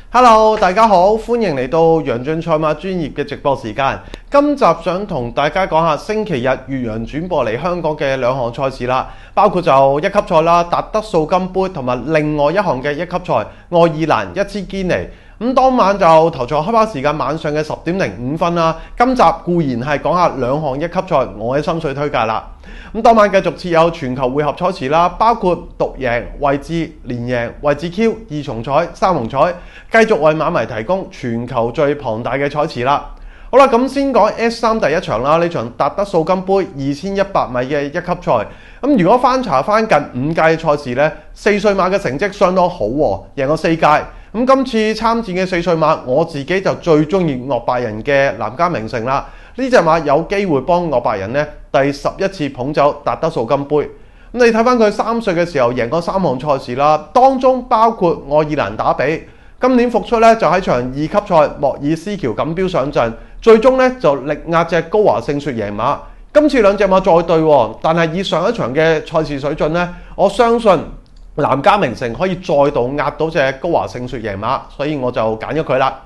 Hello， 大家好，歡迎嚟到楊俊賽馬專業嘅直播時間。今集想同大家講下星期日越洋轉播嚟香港嘅兩項賽事啦，包括就一級賽啦，達德素金杯同埋另外一項嘅一級賽愛爾蘭1000堅尼。咁當晚就頭賽開跑時間晚上嘅10:05啦。今集固然係講下兩項一級賽我嘅心水推介啦。咁當晚繼續設有全球匯合賽事啦，包括獨贏、位置、連贏、位置 Q、二重彩、三重彩，繼續為馬迷提供全球最龐大嘅賽事啦。好啦，咁先講 S3 第一場啦，呢場達德素金杯2100米嘅一級賽。咁如果翻查翻近5屆嘅賽事呢，4歲馬嘅成績相當好喎，贏過4屆。咁今次參戰嘅4歲馬，我自己就最中意岳伯仁嘅南加名城啦。呢隻馬有機會幫岳伯仁呢第11次捧走達德素金杯。咁你睇翻佢3歲嘅時候贏過3項賽事啦，當中包括愛爾蘭打比。今年復出呢，就喺場2級賽莫爾斯橋錦標上陣，最終呢就力壓隻高華勝雪贏馬。今次兩隻馬再對，但係以上一場嘅賽事水準呢，我相信南加名城可以再度壓到隻高華勝雪贏馬，所以我就揀咗佢啦。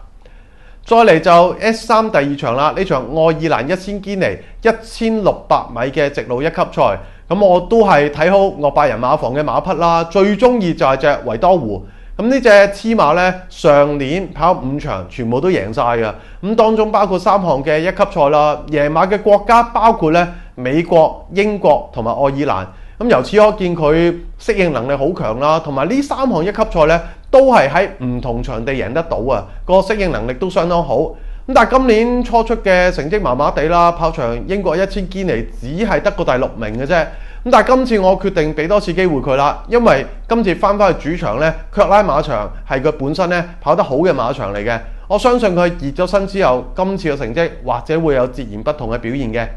再嚟就 S3 第二場啦，呢場愛爾蘭1000堅尼1600米嘅直路一級賽，咁我都係睇好岳伯仁馬房嘅馬匹啦，最中意就係隻維多湖。咁呢隻黐馬呢，上年跑5場全部都贏晒嘅，咁當中包括3項嘅一級賽啦，贏馬嘅國家包括呢美國、英國同埋愛爾蘭。咁由此可見佢適應能力好強啦，同埋呢3項一級賽呢，都係喺唔同場地贏得到啊，個適應能力都相當好。咁但係今年初出嘅成績麻麻地啦，跑場英國1000堅尼只係得個第6名嘅啫。咁但係今次我決定俾多次機會佢啦，因為今次翻去主場呢，卻拉馬場係佢本身呢跑得好嘅馬場嚟嘅，我相信佢熱咗身之後，今次嘅成績或者會有截然不同嘅表現嘅。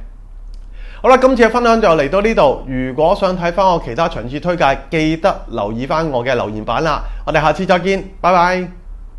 好啦，今次嘅分享就嚟到呢度。如果想睇翻我其他場次推介，記得留意翻我嘅留言板啦。我哋下次再見，拜拜。